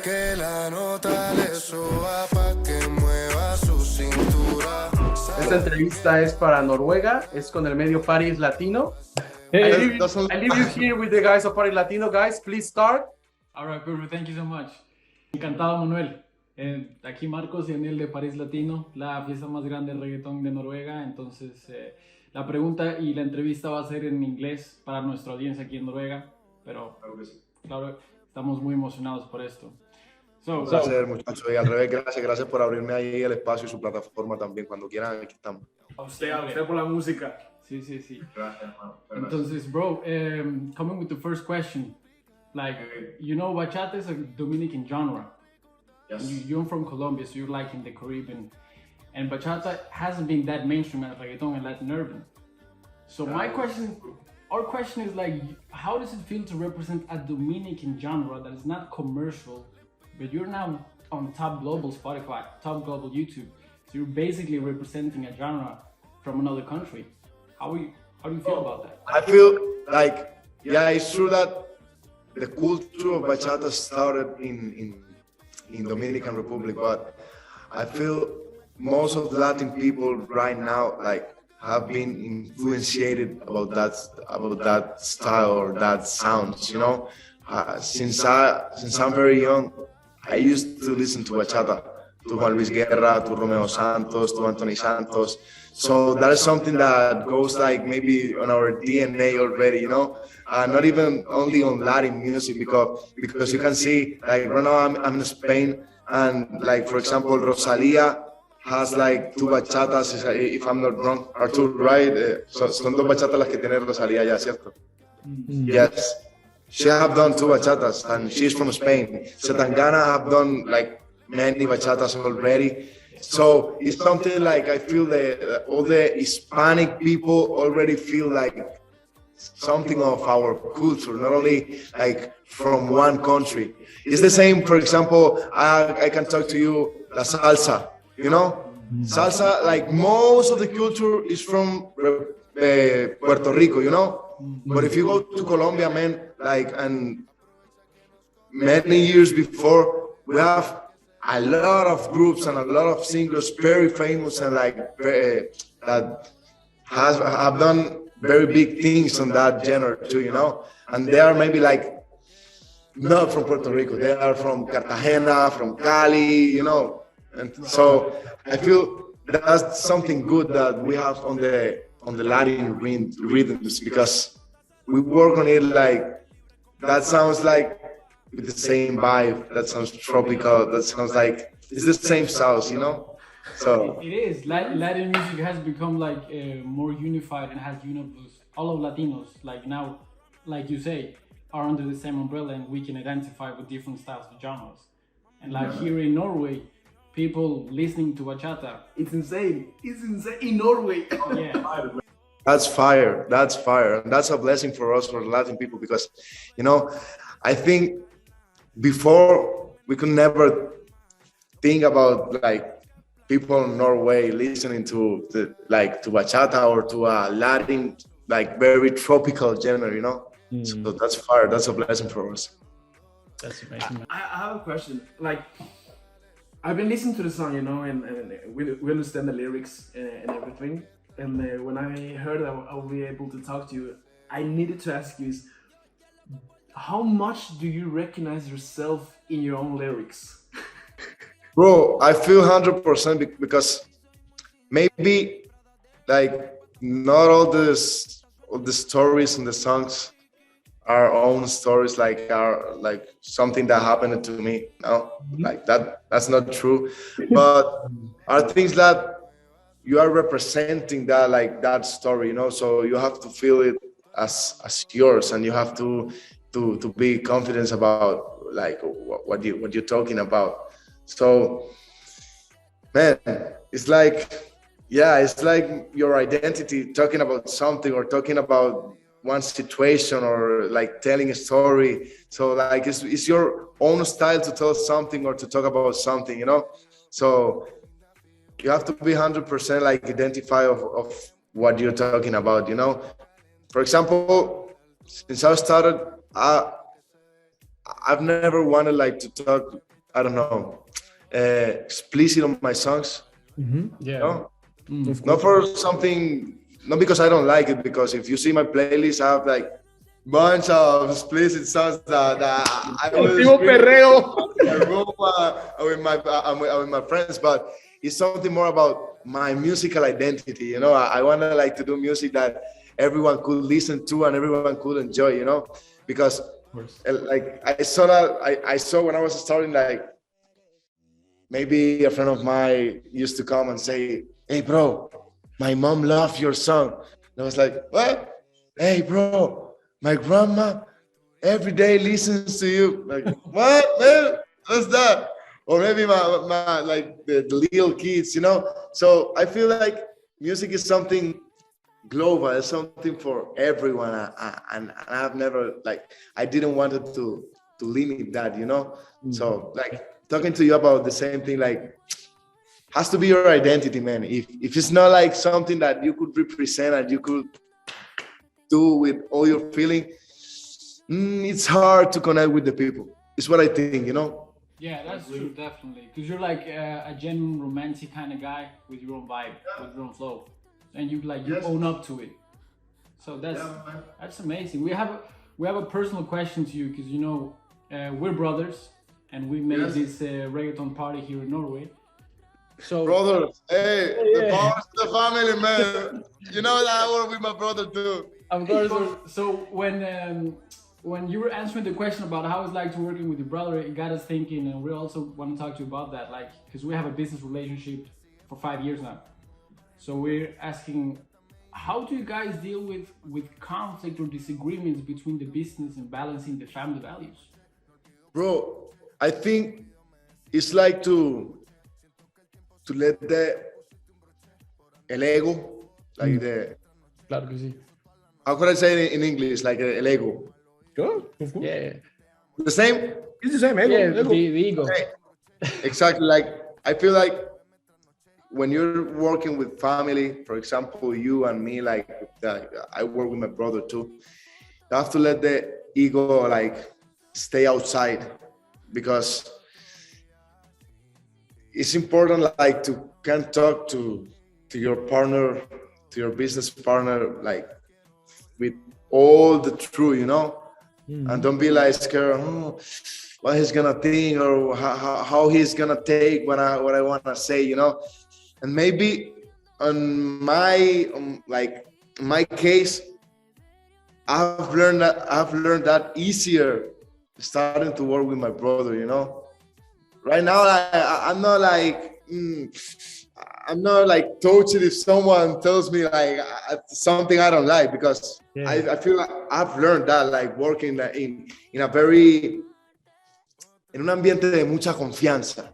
que la nota le suba pa' que mueva su cintura. Esta entrevista es para Noruega, es con el medio ParisLatino. Hey, I leave you here with the guys of ParisLatino. Guys, please start. all right, perfect. Thank you so much. Encantado, Manuel. Aquí Marcos y Daniel de ParisLatino, la fiesta más grande de reggaetón de Noruega. Entonces, la pregunta y la entrevista va a ser en inglés para nuestra audiencia aquí en Noruega. Pero, claro, estamos muy emocionados por esto. Un placer, muchachos. Y al revés, gracias por abrirme ahí el espacio y su plataforma también. Cuando quieran, aquí estamos. A usted por la música. Sí. Gracias, hermano. Entonces, bro, coming with the first question. Like, you know, bachata is a Dominican genre. Yes. You're from Colombia, so you're like in the Caribbean. And bachata hasn't been that mainstream as reggaeton and Latin urban. So our question is like, how does it feel to represent a Dominican genre that is not commercial, but you're now on top global Spotify, top global YouTube. So you're basically representing a genre from another country. How do you feel about that? I feel like, yeah, it's true that the culture of bachata started in Dominican Republic, but I feel most of the Latin people right now like have been influenced about that style or that sounds. You know, since I'm very young, I used to listen to bachata, to Juan Luis Guerra, to Romeo Santos, to Anthony Santos. So that is something that goes like maybe on our DNA already, you know, not even only on Latin music, because you can see like right now I'm in Spain, and like for example Rosalía has like two bachatas, if I'm not wrong, or two, right? Son dos bachatas las que tiene Rosalía ya, ¿cierto? Yes. She have done two bachatas, and she's from Spain. Setangana have done like many bachatas already. So it's something like I feel that all the Hispanic people already feel like something of our culture, not only like from one country. It's the same, for example, I can talk to you, la salsa, you know? Salsa, like most of the culture is from Puerto Rico, you know? But if you go to Colombia, man, like, and many years before, we have a lot of groups and a lot of singers very famous and like that have done very big things on that genre too, you know. And they are maybe like not from Puerto Rico, they are from Cartagena, from Cali, you know. And so I feel that's something good that we have on the Latin rhythms, because we work on it like that sounds like with the same vibe, that sounds tropical, that sounds like it's the same sauce, you know? So it is. Latin music has become like more unified and has all of Latinos, like now, like you say, are under the same umbrella, and we can identify with different styles of genres. And like here in Norway, people listening to bachata, It's insane in Norway. yeah. that's fire, and that's a blessing for us, for Latin people, because, you know, I think before we could never think about like people in Norway listening to bachata or to a Latin like very tropical genre, you know. So that's fire, that's a blessing for us. That's amazing. I have a question. Like, I've been listening to the song, you know, and we understand the lyrics and everything. And when I heard that I would be able to talk to you, I needed to ask you is, how much do you recognize yourself in your own lyrics? Bro, I feel 100% because maybe like not all the stories and the songs are own stories, like are like something that happened to me. No, like that's not true. But are things that you are representing that, like that story, you know. So you have to feel it as yours, and you have to be confident about like what you're talking about. So, man, it's like, yeah, it's like your identity, talking about something or talking about one situation or like telling a story. So like it's your own style to tell something or to talk about something, you know. So you have to be 100% like identify of what you're talking about, you know. For example, since I started, I've never wanted like to talk I don't know, explicit on my songs. Yeah. No? Not for something, not because I don't like it, because if you see my playlist, I have like bunch of explicit songs that I was in my room with my friends, but it's something more about my musical identity. You know, I want to like to do music that everyone could listen to and everyone could enjoy. You know, because like I saw that I saw when I was starting, like maybe a friend of mine used to come and say, "Hey, bro, my mom loved your song." And I was like, "What? Hey, bro, my grandma every day listens to you." Like, what, man? What's that? Or maybe my like the little kids, you know? So I feel like music is something global, it's something for everyone. And I've never, like, I didn't want it to limit that, you know? So, like, talking to you about the same thing, like, has to be your identity, man. If it's not like something that you could represent and you could do with all your feeling, it's hard to connect with the people. It's what I think, you know? Yeah, that's true, definitely. Because you're like a genuine romantic kind of guy with your own vibe, with your own flow, and you own up to it. So that's amazing. We have a personal question to you because you know we're brothers and we made this reggaeton party here in Norway. So brothers, hey, the power of the family, man. You know that I work with my brother too. Of course. So when you were answering the question about how it's like to working with your brother, it got us thinking, and we also want to talk to you about that, like, because we have a business relationship for 5 years now. So we're asking, how do you guys deal with conflict or disagreements between the business and balancing the family values? Bro, I think it's like to let el ego, like the, Claro que sí. how could I say it in English, like el ego? Sure, of course. Yeah. The same? It's the same, ego. Yeah, ego. the ego. Okay. Exactly. Like, I feel like when you're working with family, for example, you and me, like I work with my brother too, you have to let the ego like stay outside, because it's important like to can talk to your partner, to your business partner, like with all the truth, you know. And don't be like scared, what he's gonna think or how he's gonna take what I wanna say, you know. And maybe on my my case, I've learned that easier starting to work with my brother, you know. Right now, I'm not like touched if someone tells me like something I don't like, because I feel like I've learned that, like working in a very, en un ambiente de mucha confianza.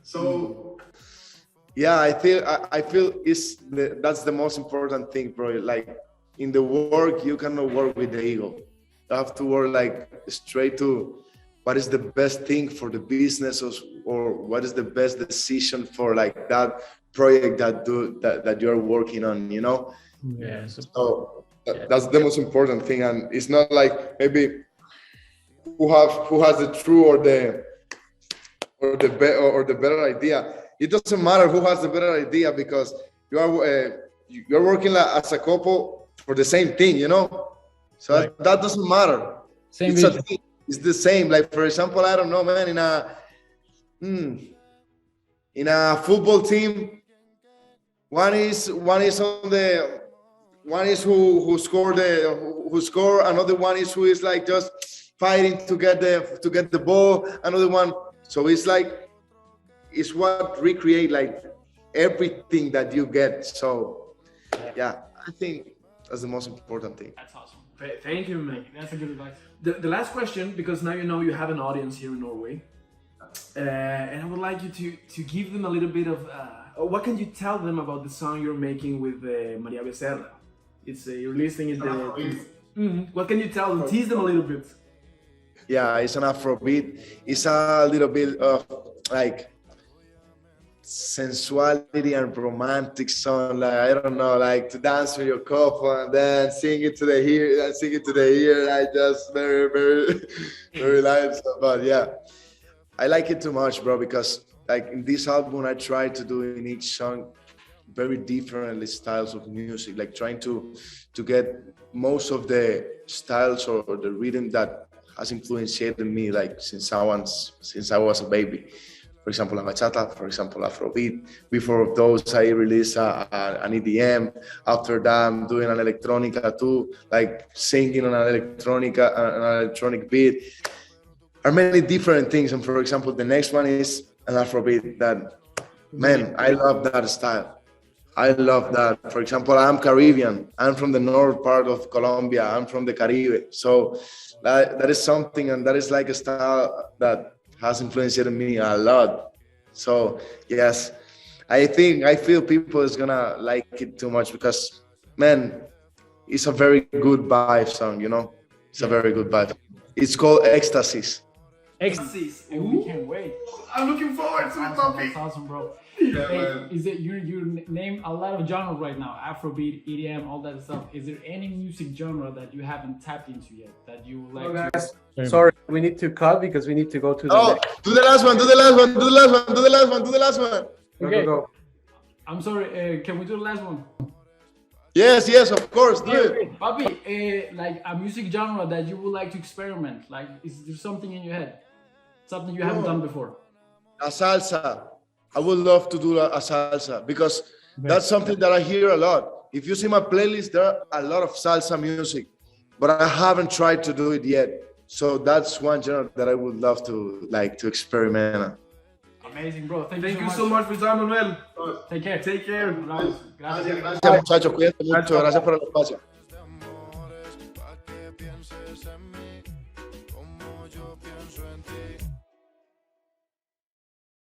So yeah, I feel that's the most important thing, bro. Like in the work, you cannot work with the ego. You have to work like straight to what is the best thing for the business, or what is the best decision for like that project that you're working on, you know? Yeah. So that's the most important thing. And it's not like maybe who has the true or the better idea. It doesn't matter who has the better idea, because you're working as a couple for the same thing, you know? So that doesn't matter. Same It's vision. a thing. It's the same. Like, for example, I don't know, man, in a football team, one is who score, another one is who is like just fighting to get the ball, another one. So it's like, it's what recreate like everything that you get. So yeah, I think that's the most important thing. That's awesome. Thank you, man. That's a good advice. The last question, because now you know you have an audience here in Norway, and I would like you to give them a little bit of what can you tell them about the song you're making with Maria Becerra? It's you're listening in the. What can you tell them? Tease them a little bit. Yeah, it's an Afrobeat. It's a little bit of like sensuality and romantic song. Like, I don't know, like to dance with your couple and then sing it to the ear and sing it to the ear. I just very, very, very nice. But yeah, I like it too much, bro, because like in this album, I try to do in each song very different styles of music, like trying to get most of the styles or the rhythm that has influenced me, like since I was a baby. For example, la bachata, for example, Afrobeat. Before those, I released an EDM. After that, I'm doing an electronica too, like singing on an electronic beat. Are many different things. And for example, the next one is an Afrobeat that, man, I love that style. I love that. For example, I'm Caribbean. I'm from the north part of Colombia. I'm from the Caribe. So that is something, and that is like a style that has influenced me a lot. So yes, I feel people is gonna like it too much because, man, it's a very good vibe song, you know? It's a very good vibe. It's called Ecstasies. Ecstasies. And we can't wait. I'm looking forward to the topic. That's awesome, bro. Yeah, Hey, man. is it you name a lot of genres right now? Afrobeat, EDM, all that stuff. Is there any music genre that you haven't tapped into yet that you would like to? Same. Sorry, we need to cut because we need to go to the Oh, next. do the last one, do the last one, do the last one, do the last one, do the last one. Go, Okay. go, go. I'm sorry, can we do the last one? Yes, of course, do it. Papi, like a music genre that you would like to experiment. Like, is there something in your head? Something you haven't done before? A salsa. I would love to do a salsa because that's something that I hear a lot. If you see my playlist, there are a lot of salsa music, but I haven't tried to do it yet. So that's one genre that I would love to experiment on. Amazing, bro. Thank Thank you you so much for your time, Manuel. Take care. Take care. Gracias. Gracias, muchachos. Cuídense mucho. Gracias por el espacio.